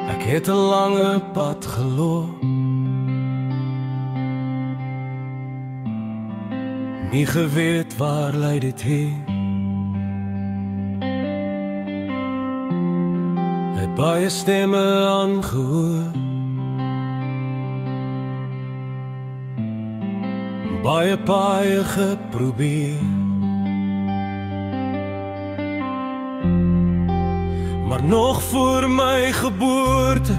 Ek het 'n lange pad geloop, nie geweet waar lei dit heen. Het baie stemme aangehoor, baie paaie geprobeer, maar nog voor my geboorte,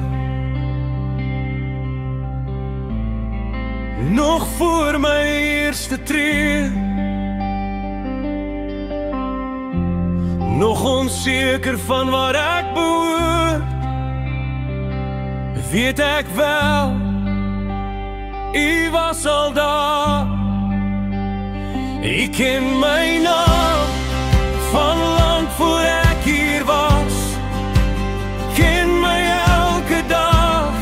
nog voor my eerste tree, nog onseker van waar ek behoort, weet ek wel, U was al daar. U ken my naam van lang voor ek hier was, ken my elke dag,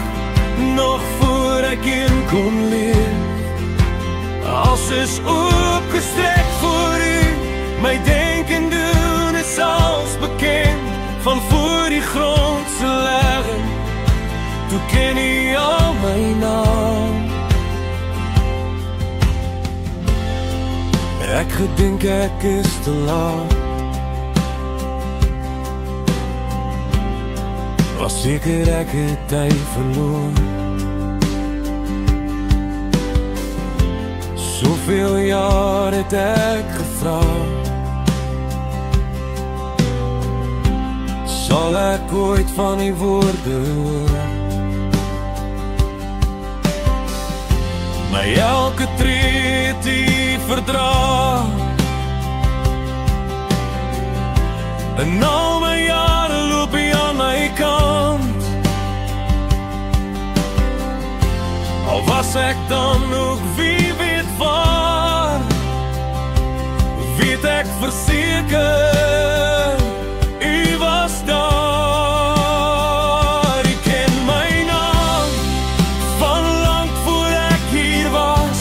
nog voor ek in kon leef. Als is opgestrek voor U, my denk en doen is als bekend, van voor die grondse legging, toe ken U al my naam. Ek gedink ek is te laat, was seker ek het tyd verloor. Soveel jaar het ek gevra, sal ek ooit van die woorde hoor? My elke tree het U verdra, en al my jare loop U aan my kant. Al was ek dan ook wie weet waar, weet ek verseker, U was daar. U ken my naam van lang voor ek hier was,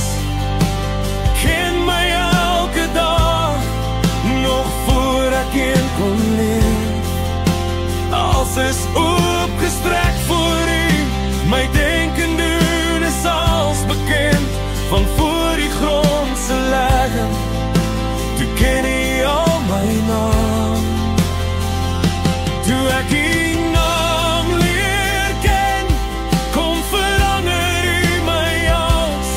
ken my elke dag, nog voor ek in kon leef. Als is opgestrek voor U, my denk en doen is als bekend, van voor die grondse legging, toe ken U al my naam. Toe ek U naam leer ken, kom verander U my as,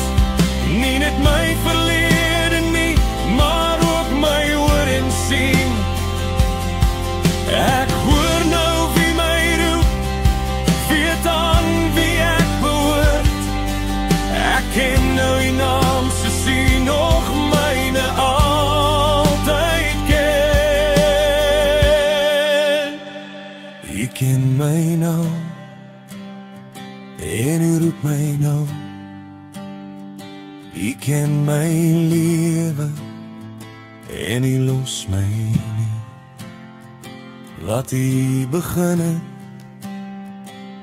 nie net my verlede nie, maar ook my hoor en sien. Ek hoor nou wie my roep, weet aan wie ek behoort, ek ken nou U naam, so sien nog myne altyd ken. U ken my naam, en U roep my nou. U ken my lewe, en U los my nie. Wat U begin het,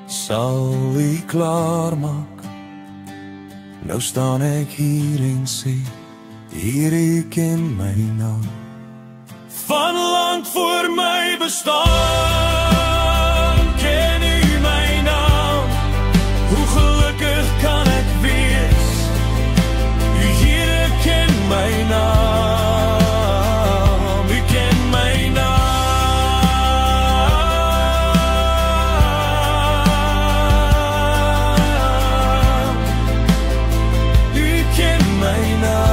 sal U klaar maak. Nou staan ek hier en sê, Here, U ken my naam. Van lang voor my bestaan, ken U my naam. Hoe gelukkig kan ek wees, U Here ken my naam. U ken my naam. U ken my naam.